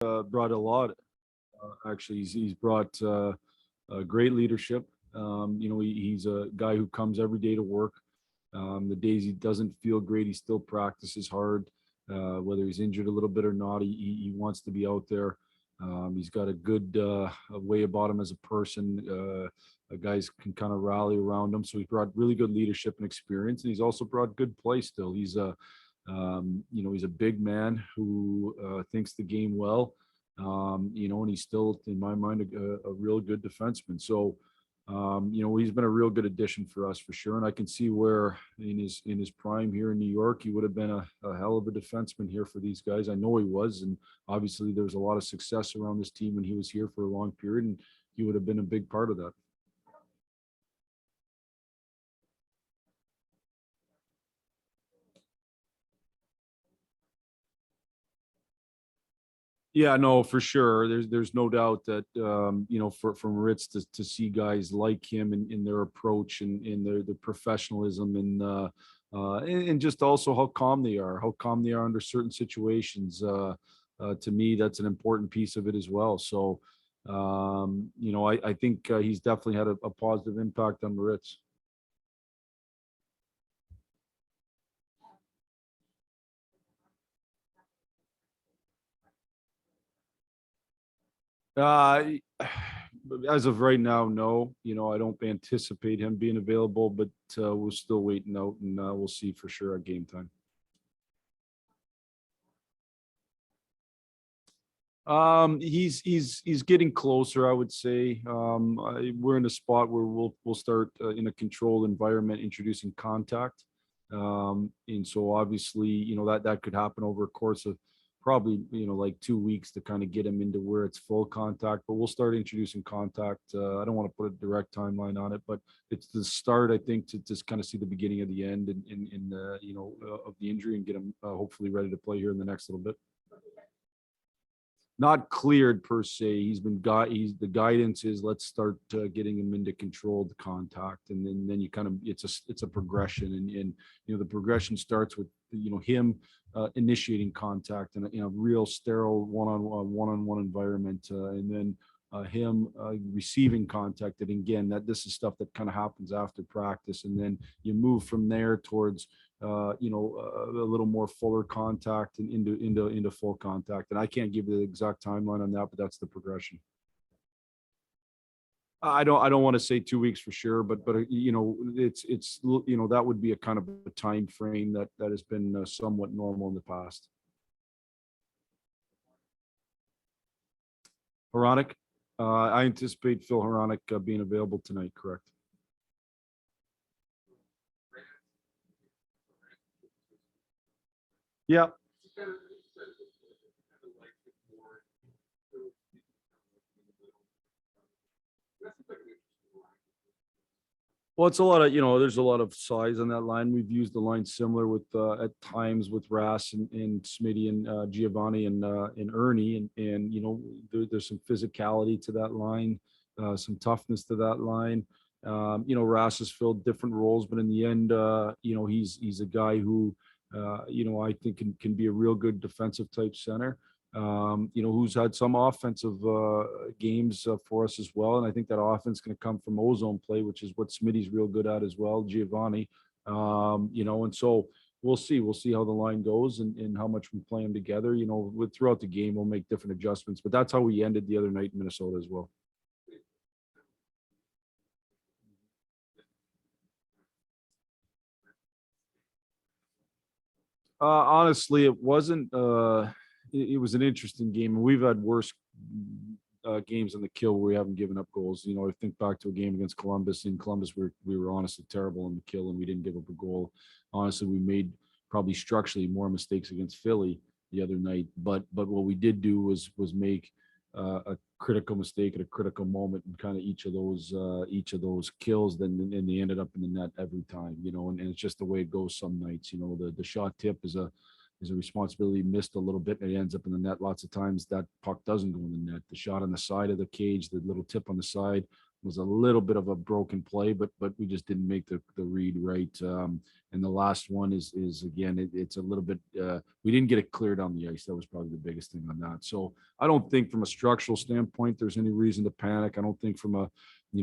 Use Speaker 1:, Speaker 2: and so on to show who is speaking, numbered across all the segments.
Speaker 1: brought a lot. Actually, he's brought great leadership. He's a guy who comes every day to work. The days he doesn't feel great, he still practices hard. Whether he's injured a little bit or not, he wants to be out there. He's got a good way about him as a person. Guys can kind of rally around him. So he's brought really good leadership and experience, and he's also brought good play. Still, he's a big man who thinks the game well. And he's still, in my mind, a real good defenseman. So, he's been a real good addition for us for sure. And I can see where in his prime here in New York, he would have been a hell of a defenseman here for these guys. I know he was, and obviously there's a lot of success around this team when he was here for a long period, and he would have been a big part of that. Yeah, no, for sure. There's no doubt that from Ritz to see guys like him in their approach and in their professionalism and just also how calm they are under certain situations. To me, that's an important piece of it as well. So, I think he's definitely had a positive impact on the Ritz. Uh, as of right now, no. I don't anticipate him being available, but we're still waiting out, and we'll see for sure at game time. He's getting closer, I would say. We're in a spot where we'll start in a controlled environment, introducing contact. And so obviously, that could happen over a course of probably like 2 weeks to kind of get him into where it's full contact. But we'll start introducing contact. I don't want to put a direct timeline on it, but it's the start, I think, to just kind of see the beginning of the end of the injury and get him hopefully ready to play here in the next little bit. Not cleared per se. He's the guidance is let's start getting him into controlled contact, and then you kind of it's a progression, and the progression starts with him initiating contact in a real sterile one-on-one environment, and then him receiving contact. And again, that this is stuff that kind of happens after practice, and then you move from there towards a little more fuller contact and into full contact. And I can't give the exact timeline on that, but that's the progression. I don't want to say 2 weeks for sure, but it's that would be a kind of a time frame that has been somewhat normal in the past. Hronik, I anticipate Phil Hronik being available tonight. Correct. Yeah. Well, it's a lot of, there's a lot of size on that line. We've used the line similar with at times with Ras and Smitty and Giovanni and Ernie, and there's some physicality to that line, some toughness to that line. Ras has filled different roles, but in the end, he's a guy who I think can be a real good defensive type center. Who's had some offensive games for us as well. And I think that offense is going to come from ozone play, which is what Smitty's real good at as well, Giovanni. And so we'll see. We'll see how the line goes and how much we play them together. Throughout the game, we'll make different adjustments, but that's how we ended the other night in Minnesota as well. Honestly, it wasn't. It was an interesting game, and we've had worse games on the kill where we haven't given up goals. I think back to a game against Columbus. In Columbus, we were honestly terrible in the kill, and we didn't give up a goal. Honestly, we made probably structurally more mistakes against Philly the other night. But what we did do was make a critical mistake at a critical moment in kind of each of those kills. Then and they ended up in the net every time. And it's just the way it goes some nights. The shot tip is a responsibility missed a little bit and it ends up in the net. Lots of times that puck doesn't go in the net. The shot on the side of the cage, the little tip on the side, was a little bit of a broken play, but we just didn't make the read right. And the last one is again, it's a little bit, we didn't get it cleared on the ice. That was probably the biggest thing on that. So I don't think from a structural standpoint, there's any reason to panic. I don't think from a,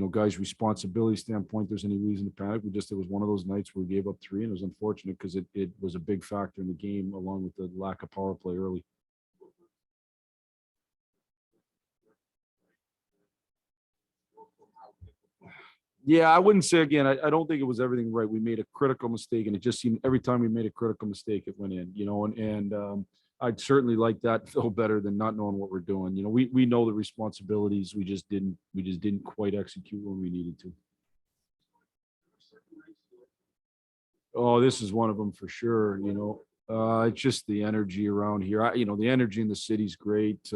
Speaker 1: guys' responsibility standpoint, there's any reason to panic. It was one of those nights where we gave up 3, and it was unfortunate because it was a big factor in the game along with the lack of power play early. Yeah, I wouldn't say again. I don't think it was everything right. We made a critical mistake, and it just seemed every time we made a critical mistake, it went in. And I'd certainly like that feel better than not knowing what we're doing. We know the responsibilities. We just didn't quite execute when we needed to. Oh, this is one of them for sure. It's just the energy around here. The energy in the city's great.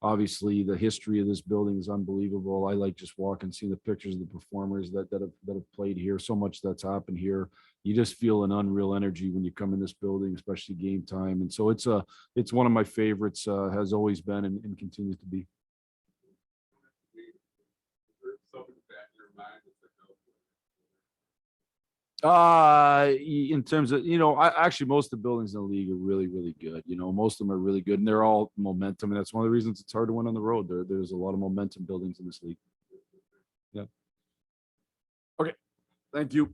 Speaker 1: Obviously, the history of this building is unbelievable. I like just walking, seeing the pictures of the performers that have played here. So much that's happened here. You just feel an unreal energy when you come in this building, especially game time. And so it's one of my favorites. Has always been and continues to be. In terms of, actually most of the buildings in the league are really, really good. Most of them are really good, and they're all momentum, and that's one of the reasons it's hard to win on the road. There's a lot of momentum buildings in this league. Yeah. Okay. Thank you.